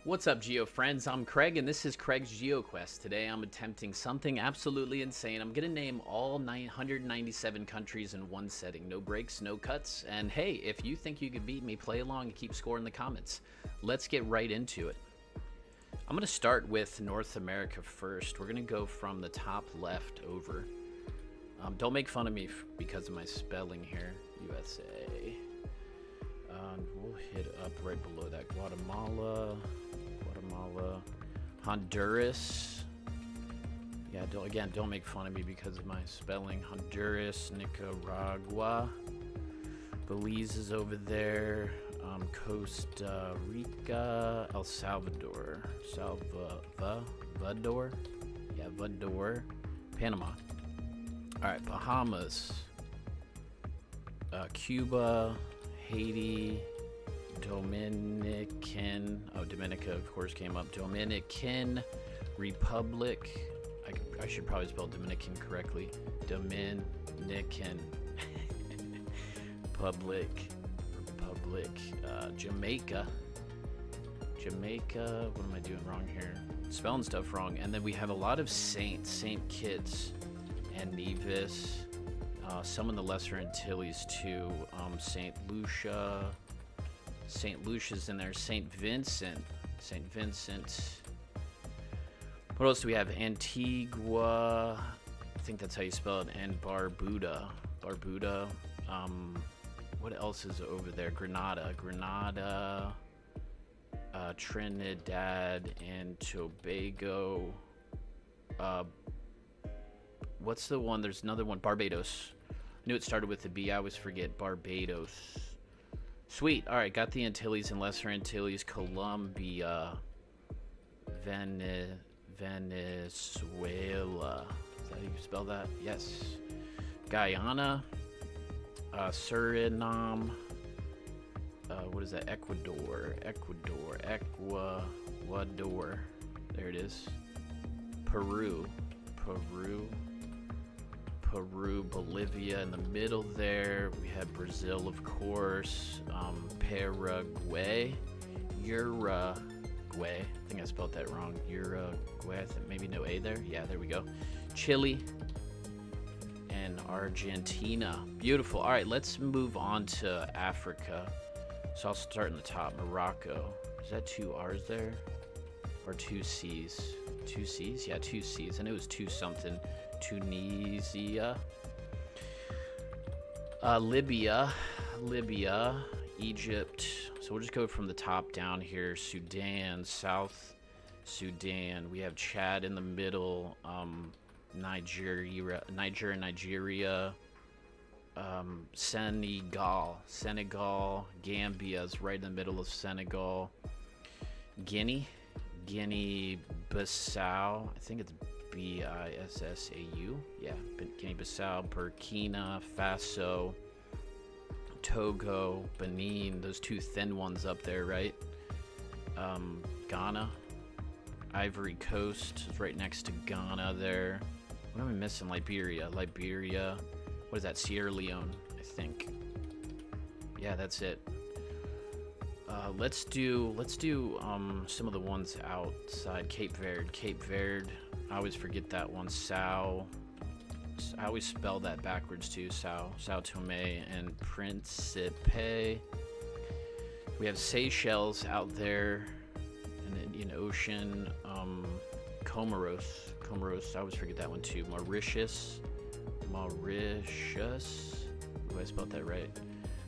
What's up, Geo friends? I'm Craig, and this is Craig's GeoQuest. Today I'm attempting something absolutely insane. I'm going to name all 997 countries in one setting. No breaks, no cuts. And hey, if you think you could beat me, play along and keep score in the comments. Let's get right into it. I'm going to start with North America first. We're going to go from the top left over. Don't make fun of me because of my spelling here. USA. We'll hit up right below that. Guatemala, Honduras. Yeah, don't make fun of me because of my spelling. Honduras, Nicaragua, Belize is over there. Costa Rica, El Salvador, Salvador, yeah, Vador, Panama. All right, Bahamas, Cuba, Haiti, Dominican. Oh, Dominica, of course, came up. Dominican Republic. I should probably spell Dominican correctly. Dominican Republic. Jamaica. What am I doing wrong here? Spelling stuff wrong. And then we have a lot of Saint Kitts and Nevis. Some in the Lesser Antilles too. St. Lucia's in there. St. Vincent. What else do we have? Antigua. I think that's how you spell it. And Barbuda. What else is over there? Grenada. Trinidad and Tobago. What's the one? There's another one. Barbados. I knew it started with a B. I always forget. Barbados. Sweet. All right, got the Antilles and Lesser Antilles. Colombia. Venezuela. Is that how you spell that? Yes. Guyana. Suriname. What is that? Ecuador. There it is. Peru, Bolivia in the middle there. We have Brazil, of course. Paraguay, Uruguay. I think I spelled that wrong. Uruguay. Maybe no A there. Yeah, there we go. Chile and Argentina. Beautiful. All right, let's move on to Africa. So I'll start in the top. Morocco. Is that two R's there? Or two C's? Two C's? Yeah, two C's. And it was two something. Tunisia. Libya. Egypt. So we'll just go from the top down here. Sudan. South Sudan. We have Chad in the middle. Nigeria. Senegal. Gambia is right in the middle of Senegal. Guinea-Bissau. I think it's Bissau. Yeah, Guinea-Bissau. Burkina Faso. Togo. Benin. Those two thin ones up there, right? Ghana. Ivory Coast is right next to Ghana there. What am I missing? Liberia. What is that? Sierra Leone, I think. Yeah, that's it. Let's do some of the ones outside. Cape Verde. I always forget that one. I always spell that backwards too. Sao Tome and Principe. We have Seychelles out there in the Indian Ocean. Comoros. I always forget that one too. Mauritius. Oh, I spelled that right.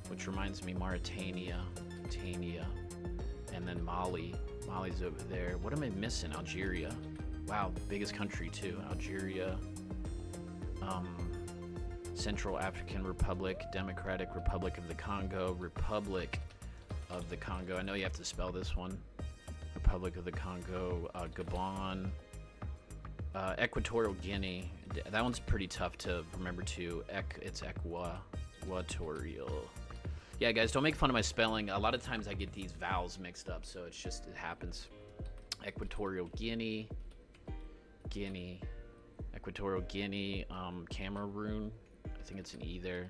Which reminds me, Mauritania. And then Mali's over there. What am I missing? Algeria. Wow, biggest country too. Algeria. Central African Republic, Democratic Republic of the Congo, I know you have to spell this one. Republic of the Congo, Gabon, Equatorial Guinea. That one's pretty tough to remember too. It's Equatorial. Yeah, guys, don't make fun of my spelling. A lot of times I get these vowels mixed up, so it happens. Equatorial Guinea, Equatorial Guinea, Cameroon. I think it's an E there.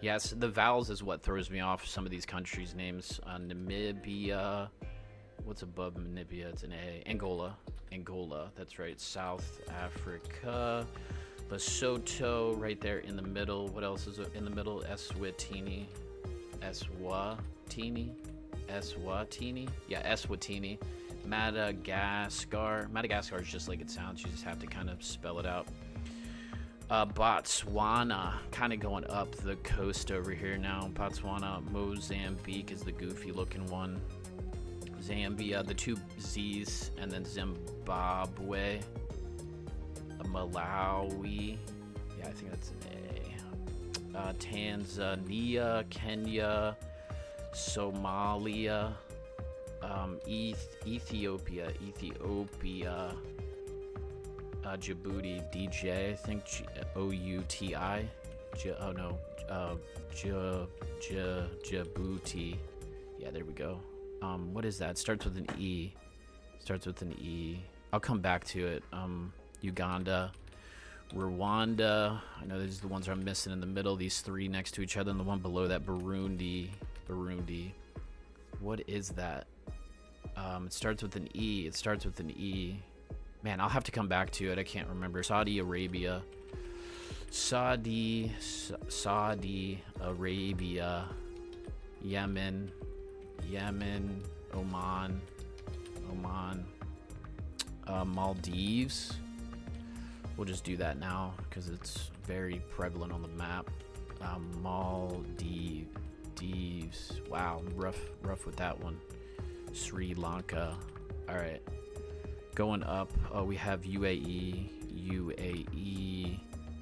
Yes, the vowels is what throws me off some of these countries' names. Namibia, What's above Namibia? It's an A. Angola. Angola, that's right. South Africa. Lesotho, right there in the middle. What else is in the middle? Eswatini. Eswatini? Eswatini? Yeah, Eswatini. Madagascar. Madagascar is just like it sounds. You just have to kind of spell it out. Botswana, kind of going up the coast over here now. Botswana. Mozambique is the goofy looking one. Zambia, the two Z's, and then Zimbabwe. Malawi, yeah, I think that's an A. Tanzania, Kenya, Somalia, Ethiopia, Djibouti, DJ, I think Outi. Oh no, Djibouti. Yeah, there we go. What is that? Starts with an E. I'll come back to it. Uganda, Rwanda. I know these are the ones I'm missing in the middle. These three next to each other, and the one below that, Burundi. What is that? It starts with an E. Man, I'll have to come back to it. I can't remember. Saudi Arabia. Saudi Arabia. Yemen. Oman. Maldives. We'll just do that now because it's very prevalent on the map. Maldives. Wow, rough with that one. Sri Lanka. All right. Going up, we have UAE,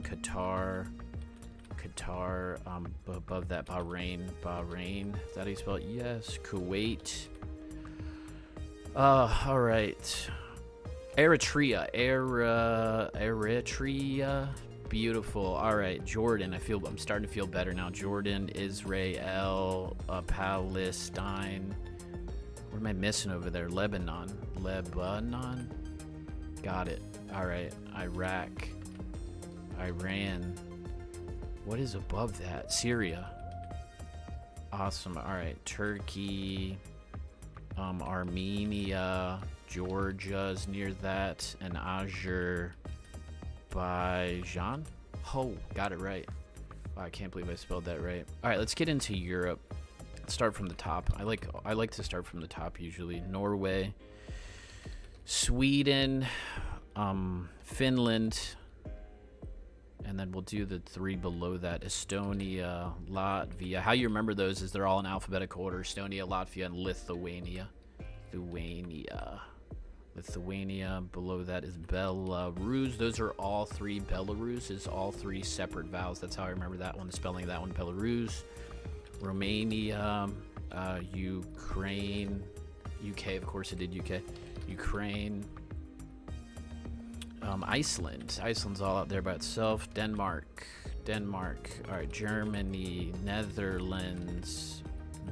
Qatar, above that Bahrain, is that how you spell it? Yes, Kuwait. All right. Eritrea, beautiful. All right, Jordan. I'm starting to feel better now. Jordan, Israel, Palestine. What am I missing over there? Lebanon. Got it. All right, Iraq, Iran. What is above that? Syria. Awesome. All right, Turkey, Armenia. Georgia's near that, and Azerbaijan. Oh, got it right. Wow, I can't believe I spelled that right. All right, let's get into Europe. Let's start from the top. I like to start from the top usually. Norway, Sweden, Finland, and then we'll do the three below that: Estonia, Latvia. How you remember those is they're all in alphabetical order: Estonia, Latvia, and Lithuania. Lithuania. Below that is Belarus. Those are all three. Belarus is all three separate vowels. That's how I remember that one. The spelling of that one. Belarus. Romania. Ukraine. UK. Of course it did. UK. Ukraine. Iceland. Iceland's all out there by itself. Denmark. All right. Germany. Netherlands.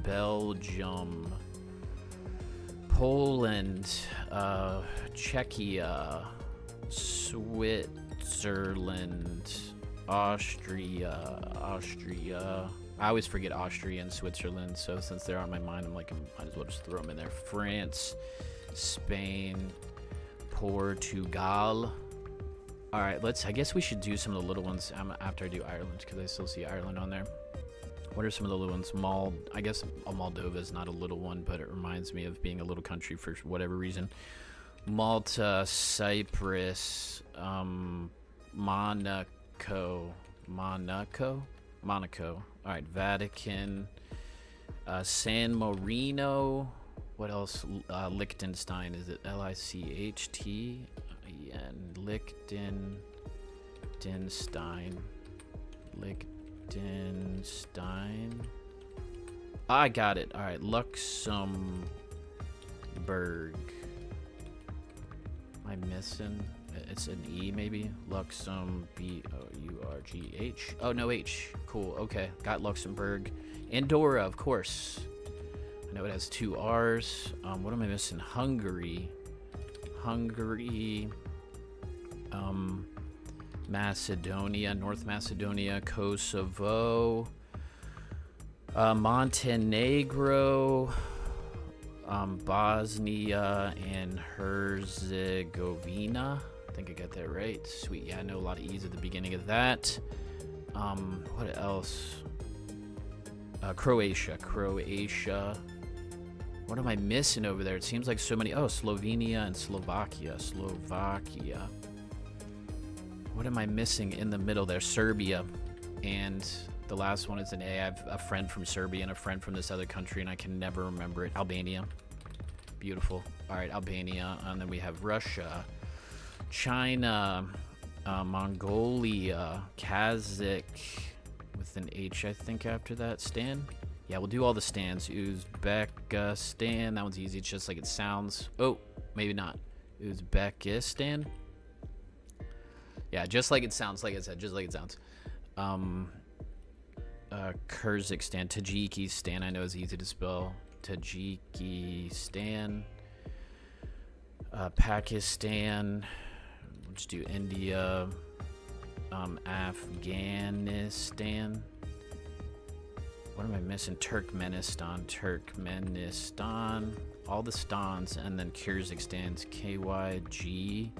Belgium. Poland, Czechia, Switzerland, Austria. I always forget Austria and Switzerland, so since they're on my mind, I'm like, I might as well just throw them in there. France, Spain, Portugal. All right, I guess we should do some of the little ones after I do Ireland, because I still see Ireland on there. What are some of the little ones? I guess Moldova is not a little one, but it reminds me of being a little country for whatever reason. Malta, Cyprus, Monaco. All right, Vatican, San Marino. What else? Liechtenstein. Is it Licht? Liechtenstein. I got it. All right, Luxembourg. Am I missing? It's an E maybe. B-O-U-R-G-H. Oh, no H. Cool. Okay, got Luxembourg. Andorra, of course. I know it has two R's. What am I missing? Hungary. Macedonia, North Macedonia, Kosovo, Montenegro, Bosnia and Herzegovina. I think I got that right. Sweet. Yeah, I know a lot of E's at the beginning of that. What else? Croatia. What am I missing over there? It seems like so many. Oh, Slovenia and Slovakia. What am I missing in the middle there? Serbia. And the last one is an A. I have a friend from Serbia and a friend from this other country, and I can never remember it. Albania. Beautiful. All right, Albania. And then we have Russia, China, Mongolia, Kazakh, with an H, I think, after that. Stan? Yeah, we'll do all the stands. Uzbekistan. That one's easy. It's just like it sounds. Oh, maybe not. Uzbekistan. Yeah, just like it sounds. Like I said, just like it sounds. Kyrgyzstan, Tajikistan, I know is easy to spell. Tajikistan, Pakistan. Let's do India, Afghanistan. What am I missing? Turkmenistan. All the stans, and then Kyrgyzstan's KYGYRZSTAN.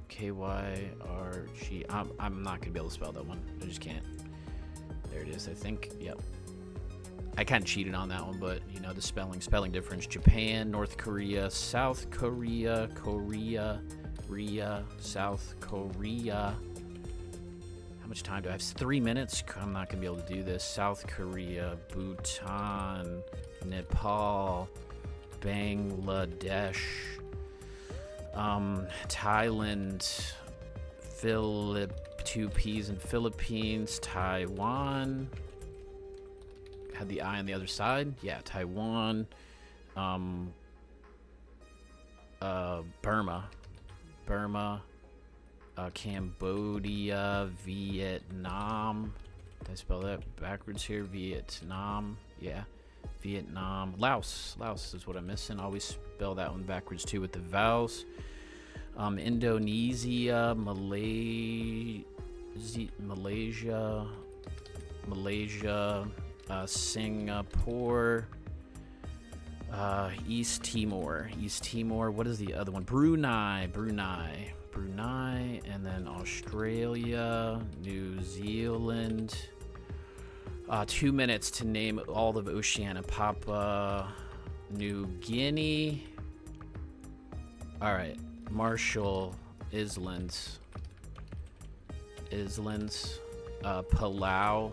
KYRG. I'm not gonna be able to spell that one. I just can't. There it is, I think. Yep. I kind of cheated on that one, but you know the spelling difference. Japan, North Korea, South Korea, South Korea. How much time do I have? 3 minutes. I'm not gonna be able to do this. South Korea, Bhutan, Nepal, Bangladesh, Thailand, two P's in Philippines, Taiwan. Had the I on the other side. Yeah, Taiwan. Burma, Cambodia, Vietnam. Did I spell that backwards here? Vietnam. Yeah. Vietnam. Laos is what I'm missing. Always spell that one backwards too with the vowels. Indonesia, Malaysia, Singapore, East Timor. What is the other one? Brunei, and then Australia, New Zealand. 2 minutes to name all of Oceania. Papua New Guinea. All right, Marshall Islands, Palau.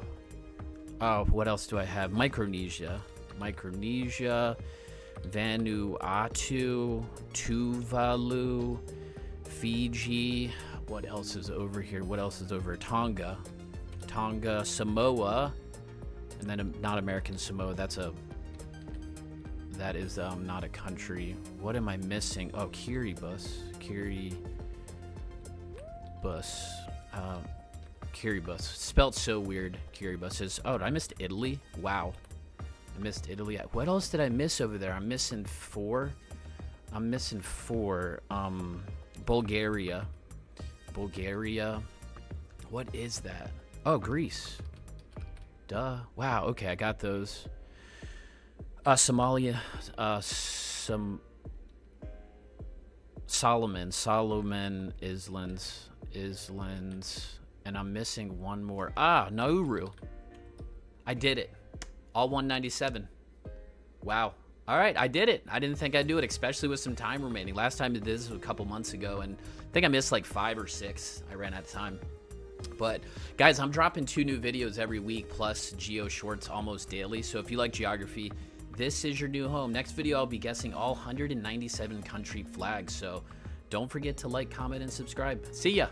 Oh, what else do I have? Micronesia, Vanuatu, Tuvalu, Fiji. What else is over here? Tonga, Samoa, and then not American Samoa. That is not a country. What am I missing? Oh, Kiribati. Spelled so weird. Kiribati is. Oh, I missed Italy. Wow, I missed Italy. What else did I miss over there? I'm missing four. Bulgaria. What is that? Oh, Greece. Duh. Wow. Okay, I got those. Somalia. Solomon Islands, and I'm missing one more. Nauru. I did it. All 197. Wow. All right, I did it. I didn't think I'd do it, especially with some time remaining. Last time I did this was a couple months ago, and I think I missed like 5 or 6. I ran out of time. But guys, I'm dropping 2 new videos every week, plus geo shorts almost daily. So if you like geography, this is your new home. Next video, I'll be guessing all 197 country flags. So don't forget to like, comment, and subscribe. See ya.